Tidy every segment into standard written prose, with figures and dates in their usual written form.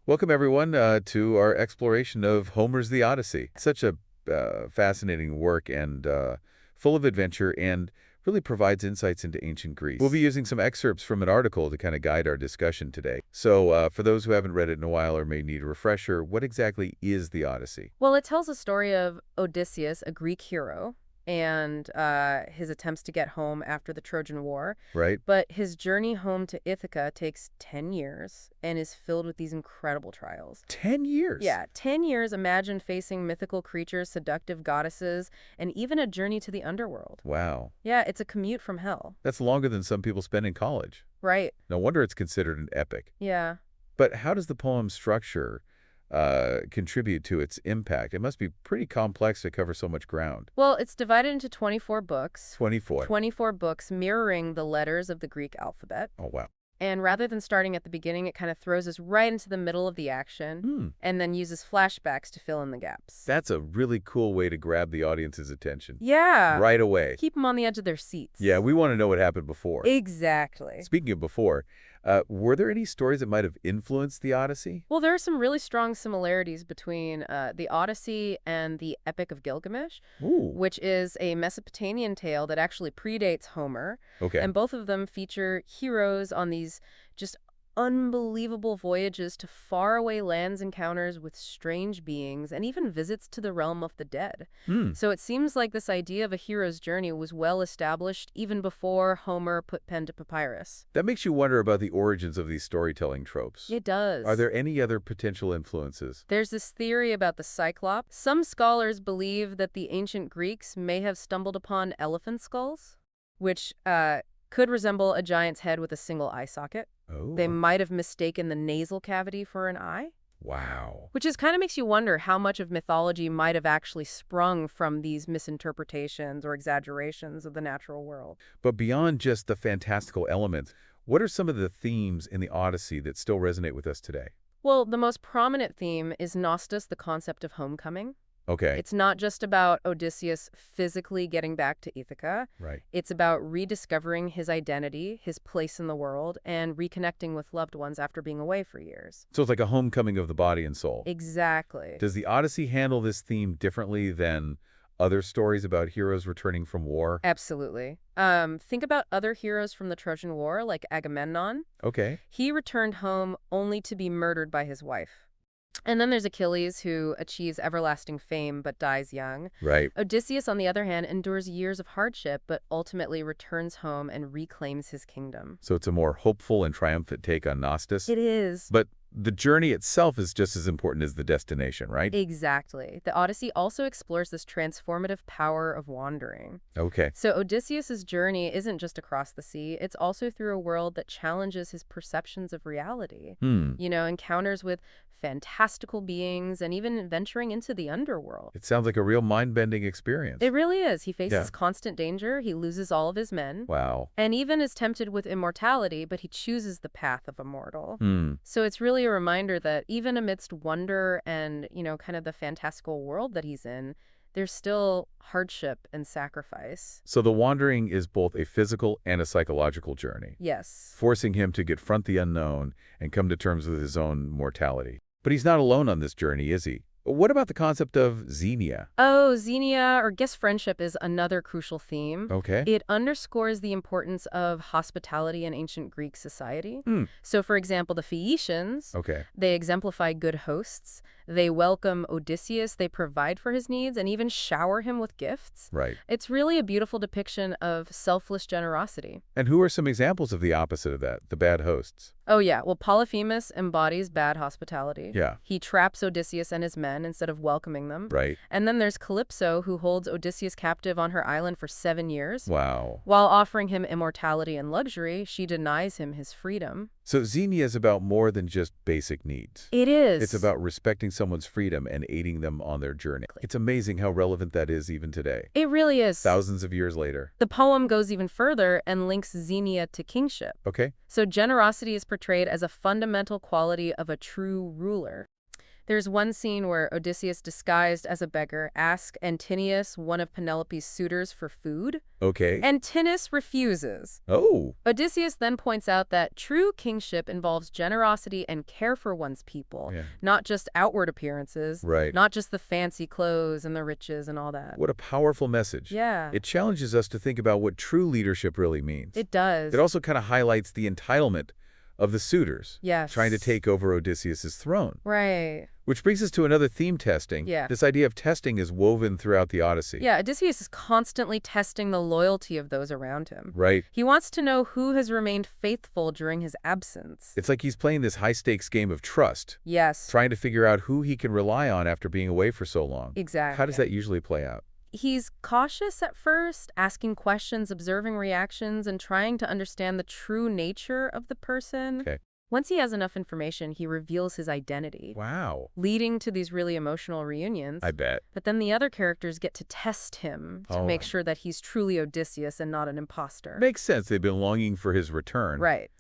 Welcome, everyone, to our exploration of Homer's The Odyssey. Such a fascinating work and full of adventure and really provides insights into ancient Greece. We'll be using some excerpts from an article to kind of guide our discussion today. So for those who haven't read it in a while or may need a refresher, what exactly is the Odyssey? Well, it tells the story of Odysseus, a Greek hero, and his attempts to get home after the Trojan War. Right? But his journey home to Ithaca takes 10 years and is filled with these incredible trials. 10 years? Yeah, 10 years. Imagine facing mythical creatures, seductive goddesses, and even a journey to the underworld. Wow. Yeah, it's a commute from hell. That's longer than some people spend in college. Right. No wonder it's considered an epic. Yeah. But how does the poem's structure contribute to its impact? It must be pretty complex to cover so much ground. Well, it's divided into 24 books. 24. 24 books mirroring the letters of the Greek alphabet. Oh, wow. And rather than starting at the beginning, it kind of throws us right into the middle of the action and then uses flashbacks to fill in the gaps. That's a really cool way to grab the audience's attention. Yeah. Right away. Keep them on the edge of their seats. Yeah, we want to know what happened before. Exactly. Speaking of before, were there any stories that might have influenced the Odyssey? Well, there are some really strong similarities between the Odyssey and the Epic of Gilgamesh, Ooh. which is a Mesopotamian tale that actually predates Homer. Okay. And both of them feature heroes on these just unbelievable voyages to faraway lands, encounters with strange beings, and even visits to the realm of the dead. So it seems like this idea of a hero's journey was well established even before Homer put pen to papyrus. That makes you wonder about the origins of these storytelling tropes. It does. Are there any other potential influences? There's this theory about the Cyclops. Some scholars believe that the ancient Greeks may have stumbled upon elephant skulls, which could resemble a giant's head with a single eye socket. Oh. They might have mistaken the nasal cavity for an eye. Wow. Which kind of makes you wonder how much of mythology might have actually sprung from these misinterpretations or exaggerations of the natural world. But beyond just the fantastical elements, what are some of the themes in the Odyssey that still resonate with us today? Well, the most prominent theme is Gnostus, the concept of homecoming. Okay. It's not just about Odysseus physically getting back to Ithaca. Right. It's about rediscovering his identity, his place in the world, and reconnecting with loved ones after being away for years. So it's like a homecoming of the body and soul. Exactly. Does the Odyssey handle this theme differently than other stories about heroes returning from war? Absolutely. Think about other heroes from the Trojan War, like Agamemnon. Okay. He returned home only to be murdered by his wife. And then there's Achilles, who achieves everlasting fame but dies young. Right. Odysseus, on the other hand, endures years of hardship but ultimately returns home and reclaims his kingdom. So it's a more hopeful and triumphant take on Gnostus. It is. But the journey itself is just as important as the destination, right? Exactly. The Odyssey also explores this transformative power of wandering. Okay. So Odysseus's journey isn't just across the sea, it's also through a world that challenges his perceptions of reality. Encounters with fantastical beings and even venturing into the underworld. It sounds like a real mind-bending experience. It really is. He faces Yeah. constant danger, he loses all of his men, Wow. and even is tempted with immortality, but he chooses the path of a mortal. Hmm. So it's really a reminder that even amidst wonder and, kind of the fantastical world that he's in, there's still hardship and sacrifice. So the wandering is both a physical and a psychological journey, Yes. forcing him to confront the unknown and come to terms with his own mortality. But he's not alone on this journey, is he? What about the concept of xenia? Oh, xenia, or guest friendship, is another crucial theme. Okay. It underscores the importance of hospitality in ancient Greek society. Hmm. So, for example, the Phaeacians, Okay. they exemplify good hosts. They welcome Odysseus, they provide for his needs, and even shower him with gifts. Right. It's really a beautiful depiction of selfless generosity. And who are some examples of the opposite of that, the bad hosts? Oh, yeah. Well, Polyphemus embodies bad hospitality. Yeah. He traps Odysseus and his men instead of welcoming them. Right. And then there's Calypso, who holds Odysseus captive on her island for 7 years. Wow. While offering him immortality and luxury, she denies him his freedom. So xenia is about more than just basic needs. It is. It's about respecting someone's freedom and aiding them on their journey. It's amazing how relevant that is even today, It really is. thousands of years later. The poem goes even further and links xenia to kingship. Okay. So generosity is portrayed as a fundamental quality of a true ruler. There's one scene where Odysseus, disguised as a beggar, asks Antinous, one of Penelope's suitors, for food. Okay. Antinous refuses. Oh, Odysseus then points out that true kingship involves generosity and care for one's people, yeah. not just outward appearances, Right. not just the fancy clothes and the riches and all that. What a powerful message. Yeah, It challenges us to think about what true leadership really means. it does. It also kind of highlights the entitlement of the suitors Yes. trying to take over Odysseus's throne. Right. Which brings us to another theme: testing. Yeah. This idea of testing is woven throughout the Odyssey. Yeah, Odysseus is constantly testing the loyalty of those around him. Right. He wants to know who has remained faithful during his absence. It's like he's playing this high-stakes game of trust, Yes, trying to figure out who he can rely on after being away for so long. exactly. How does that usually play out? He's cautious at first, asking questions, observing reactions, and trying to understand the true nature of the person. Okay. Once he has enough information, he reveals his identity, Wow. leading to these really emotional reunions. I bet. But then the other characters get to test him to Oh. make sure that he's truly Odysseus and not an imposter. Makes sense. They've been longing for his return. Right.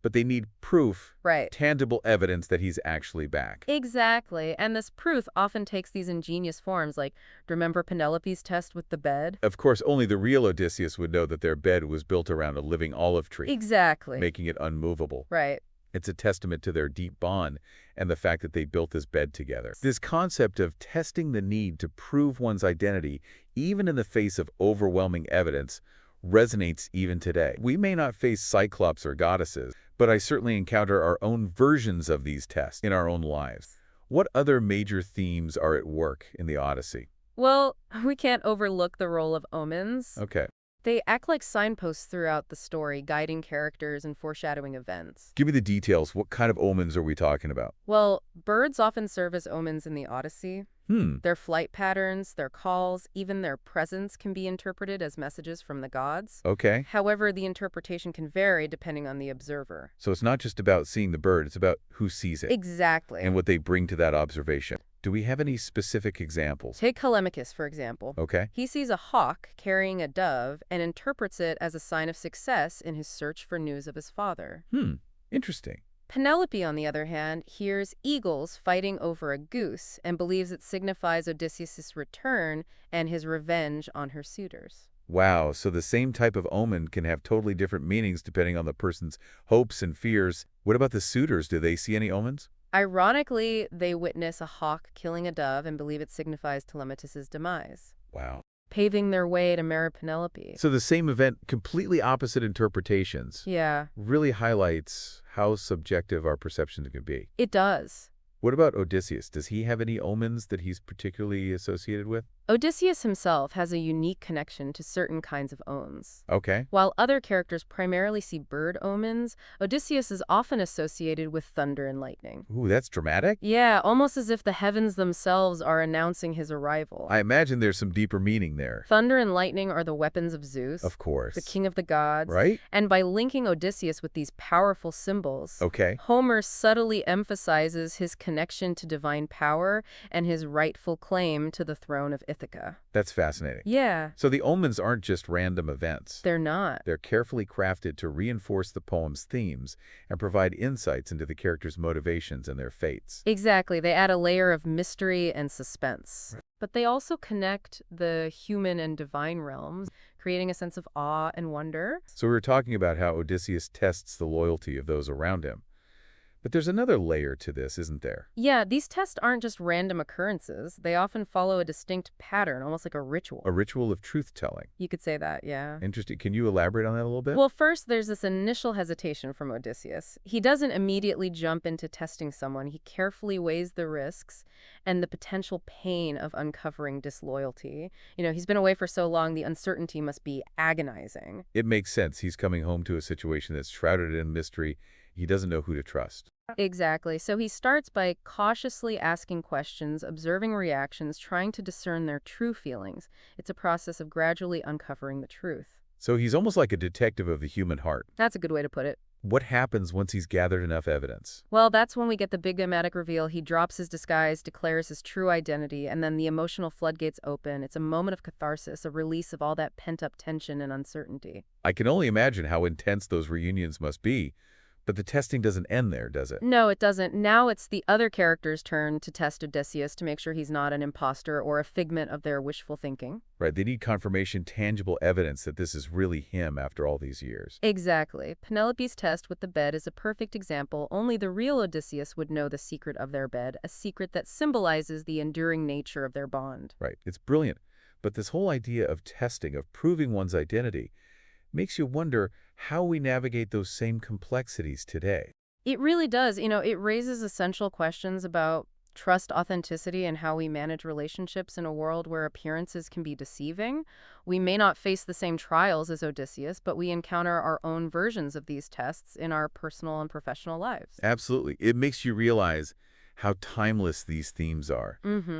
But they need proof, Right. tangible evidence that he's actually back. Exactly. And this proof often takes these ingenious forms, like, remember Penelope's test with the bed? Of course, only the real Odysseus would know that their bed was built around a living olive tree, Exactly. making it unmovable. Right. It's a testament to their deep bond and the fact that they built this bed together. This concept of testing the need to prove one's identity, even in the face of overwhelming evidence, resonates even today. We may not face cyclops or goddesses, but I certainly encounter our own versions of these tests in our own lives. What other major themes are at work in the Odyssey? Well, we can't overlook the role of omens. Okay. They act like signposts throughout the story, guiding characters and foreshadowing events. Give me the details. What kind of omens are we talking about? Well, birds often serve as omens in the Odyssey. Their flight patterns, their calls, even their presence can be interpreted as messages from the gods. Okay. However, the interpretation can vary depending on the observer. So it's not just about seeing the bird, it's about who sees it Exactly. and what they bring to that observation. Do we have any specific examples? Take Telemachus, for example. Okay. He sees a hawk carrying a dove and interprets it as a sign of success in his search for news of his father. Interesting. Penelope, on the other hand, hears eagles fighting over a goose and believes it signifies Odysseus' return and his revenge on her suitors. Wow, so the same type of omen can have totally different meanings depending on the person's hopes and fears. What about the suitors? Do they see any omens? Ironically, they witness a hawk killing a dove and believe it signifies Telemachus' demise, Wow. paving their way to marry Penelope. So the same event, completely opposite interpretations, Yeah, really highlights how subjective our perception can be. it does. What about Odysseus? Does he have any omens that he's particularly associated with? Odysseus himself has a unique connection to certain kinds of omens. Okay. While other characters primarily see bird omens, Odysseus is often associated with thunder and lightning. Ooh, that's dramatic. Yeah, almost as if the heavens themselves are announcing his arrival. I imagine there's some deeper meaning there. Thunder and lightning are the weapons of Zeus, Of course. the king of the gods. Right? And by linking Odysseus with these powerful symbols, Okay. Homer subtly emphasizes his connection to divine power and his rightful claim to the throne of Ithaca. That's fascinating. Yeah, So the omens aren't just random events. they're not. They're carefully crafted to reinforce the poem's themes and provide insights into the characters' motivations and their fates. Exactly. They add a layer of mystery and suspense. But they also connect the human and divine realms, creating a sense of awe and wonder. So we were talking about how Odysseus tests the loyalty of those around him. But there's another layer to this, isn't there? Yeah, these tests aren't just random occurrences. They often follow a distinct pattern, almost like a ritual. A ritual of truth-telling. You could say that, yeah. Interesting. Can you elaborate on that a little bit? Well, first, there's this initial hesitation from Odysseus. He doesn't immediately jump into testing someone. He carefully weighs the risks and the potential pain of uncovering disloyalty. He's been away for so long, the uncertainty must be agonizing. It makes sense. He's coming home to a situation that's shrouded in mystery. He doesn't know who to trust. Exactly. So he starts by cautiously asking questions, observing reactions, trying to discern their true feelings. It's a process of gradually uncovering the truth. So he's almost like a detective of the human heart. That's a good way to put it. What happens once he's gathered enough evidence? Well, that's when we get the big dramatic reveal. He drops his disguise, declares his true identity, and then the emotional floodgates open. It's a moment of catharsis, a release of all that pent-up tension and uncertainty. I can only imagine how intense those reunions must be. But the testing doesn't end there, does it? No, it doesn't. Now it's the other character's turn to test Odysseus to make sure he's not an imposter or a figment of their wishful thinking. Right, they need confirmation, tangible evidence that this is really him after all these years. Exactly. Penelope's test with the bed is a perfect example. Only the real Odysseus would know the secret of their bed, a secret that symbolizes the enduring nature of their bond. Right, it's brilliant. But this whole idea of testing, of proving one's identity, makes you wonder how we navigate those same complexities today. It really does. It raises essential questions about trust, authenticity, and how we manage relationships in a world where appearances can be deceiving. We may not face the same trials as Odysseus, but we encounter our own versions of these tests in our personal and professional lives. Absolutely. It makes you realize how timeless these themes are,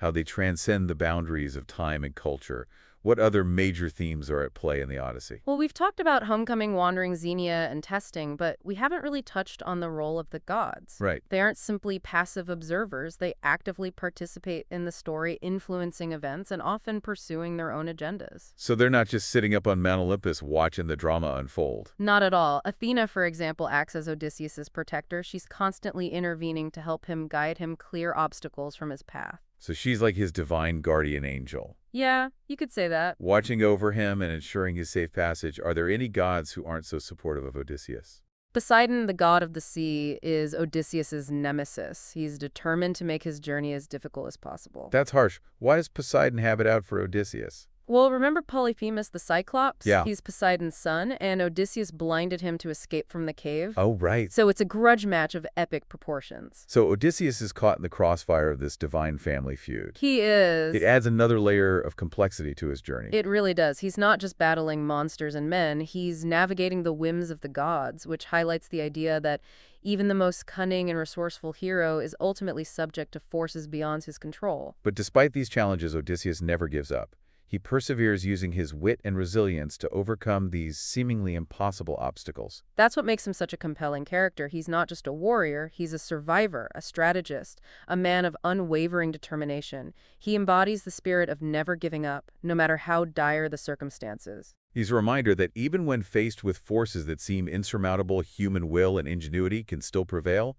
how they transcend the boundaries of time and culture. What other major themes are at play in the Odyssey? Well, we've talked about homecoming, wandering, Xenia, and testing, but we haven't really touched on the role of the gods. Right. They aren't simply passive observers. They actively participate in the story, influencing events and often pursuing their own agendas. So they're not just sitting up on Mount Olympus watching the drama unfold. Not at all. Athena, for example, acts as Odysseus's protector. She's constantly intervening to help him guide him clear obstacles from his path. So she's like his divine guardian angel, Yeah, you could say that. watching over him and ensuring his safe passage. Are there any gods who aren't so supportive of Odysseus? Poseidon, the god of the sea, is Odysseus's nemesis. He's determined to make his journey as difficult as possible. That's harsh. Why does Poseidon have it out for Odysseus? Well, remember Polyphemus the Cyclops? Yeah. He's Poseidon's son, and Odysseus blinded him to escape from the cave. Oh, right. So it's a grudge match of epic proportions. So Odysseus is caught in the crossfire of this divine family feud. He is. It adds another layer of complexity to his journey. It really does. He's not just battling monsters and men, he's navigating the whims of the gods, which highlights the idea that even the most cunning and resourceful hero is ultimately subject to forces beyond his control. But despite these challenges, Odysseus never gives up. He perseveres using his wit and resilience to overcome these seemingly impossible obstacles. That's what makes him such a compelling character. He's not just a warrior, he's a survivor, a strategist, a man of unwavering determination. He embodies the spirit of never giving up, no matter how dire the circumstances. He's a reminder that even when faced with forces that seem insurmountable, human will and ingenuity can still prevail.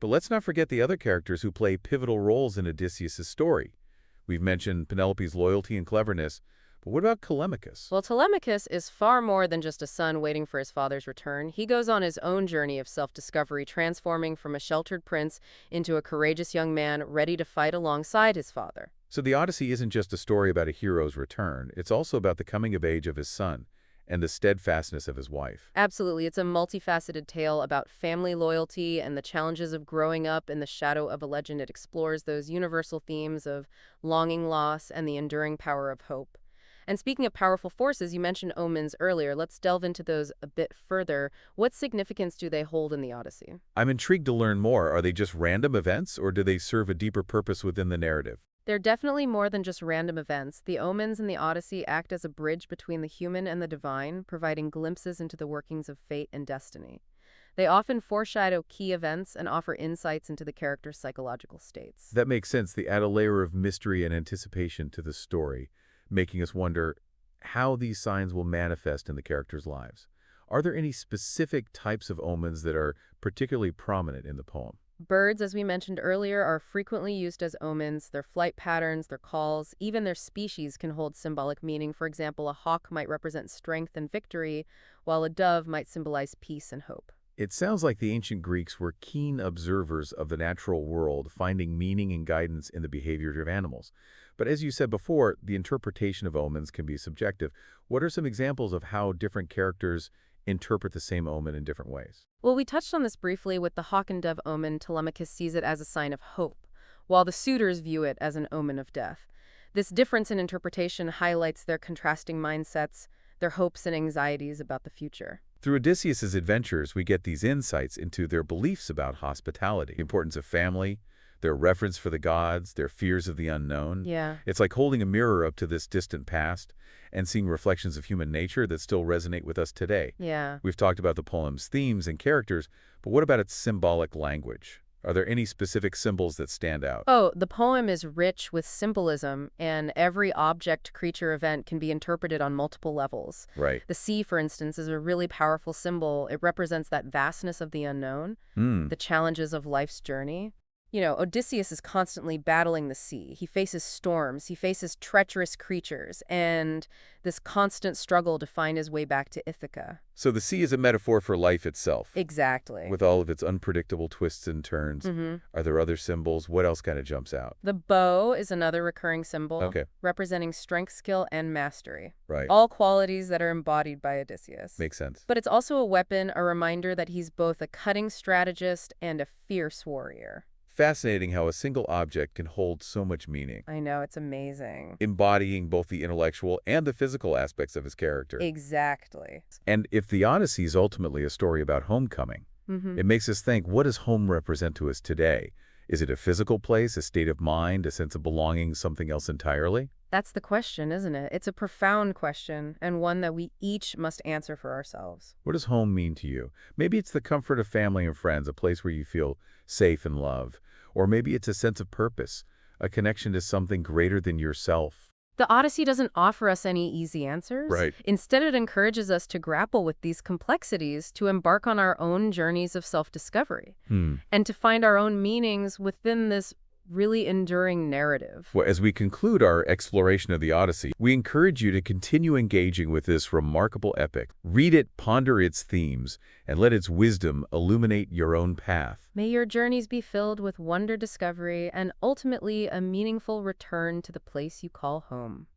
But let's not forget the other characters who play pivotal roles in Odysseus' story. We've mentioned Penelope's loyalty and cleverness, but what about Telemachus? Well, Telemachus is far more than just a son waiting for his father's return. He goes on his own journey of self-discovery, transforming from a sheltered prince into a courageous young man ready to fight alongside his father. So the Odyssey isn't just a story about a hero's return, it's also about the coming of age of his son and the steadfastness of his wife. Absolutely. It's a multifaceted tale about family loyalty and the challenges of growing up in the shadow of a legend. It explores those universal themes of longing, loss, and the enduring power of hope. And speaking of powerful forces, you mentioned omens earlier. Let's delve into those a bit further. What significance do they hold in the Odyssey? I'm intrigued to learn more. Are they just random events, or do they serve a deeper purpose within the narrative? They're definitely more than just random events. The omens in the Odyssey act as a bridge between the human and the divine, providing glimpses into the workings of fate and destiny. They often foreshadow key events and offer insights into the character's psychological states. That makes sense. They add a layer of mystery and anticipation to the story, making us wonder how these signs will manifest in the characters' lives. Are there any specific types of omens that are particularly prominent in the poem? Birds, as we mentioned earlier, are frequently used as omens. Their flight patterns, their calls, even their species can hold symbolic meaning. For example, a hawk might represent strength and victory, while a dove might symbolize peace and hope. It sounds like the ancient Greeks were keen observers of the natural world, finding meaning and guidance in the behavior of animals. But as you said before, the interpretation of omens can be subjective. What are some examples of how different characters interpret the same omen in different ways? Well, we touched on this briefly with the hawk and dove omen. Telemachus sees it as a sign of hope, while the suitors view it as an omen of death. This difference in interpretation highlights their contrasting mindsets, their hopes and anxieties about the future. Through Odysseus's adventures, we get these insights into their beliefs about hospitality, the importance of family, their reverence for the gods, their fears of the unknown. Yeah. It's like holding a mirror up to this distant past and seeing reflections of human nature that still resonate with us today. Yeah. We've talked about the poem's themes and characters, but what about its symbolic language? Are there any specific symbols that stand out? Oh, the poem is rich with symbolism, and every object, creature, event can be interpreted on multiple levels. Right. The sea, for instance, is a really powerful symbol. It represents that vastness of the unknown, Hmm. the challenges of life's journey. You know, Odysseus is constantly battling the sea. He faces storms, he faces treacherous creatures, and this constant struggle to find his way back to Ithaca. So the sea is a metaphor for life itself, Exactly. with all of its unpredictable twists and turns. hmm Are there other symbols? What else kind of jumps out? The bow is another recurring symbol, Okay. representing strength, skill, and mastery. Right. All qualities that are embodied by Odysseus. Makes sense. But it's also a weapon, a reminder that he's both a cutting strategist and a fierce warrior. Fascinating how a single object can hold so much meaning, I know, it's amazing. embodying both the intellectual and the physical aspects of his character. Exactly. And if the Odyssey is ultimately a story about homecoming, it makes us think, what does home represent to us today? Is it a physical place, a state of mind, a sense of belonging, something else entirely? That's the question, isn't it? It's a profound question, and one that we each must answer for ourselves. What does home mean to you? Maybe it's the comfort of family and friends, a place where you feel safe and loved. Or maybe it's a sense of purpose, a connection to something greater than yourself. The Odyssey doesn't offer us any easy answers. Right. Instead, it encourages us to grapple with these complexities, to embark on our own journeys of self-discovery, and to find our own meanings within this really enduring narrative. Well, as we conclude our exploration of the Odyssey, we encourage you to continue engaging with this remarkable epic. Read it, ponder its themes, and let its wisdom illuminate your own path. May your journeys be filled with wonder, discovery, and ultimately a meaningful return to the place you call home.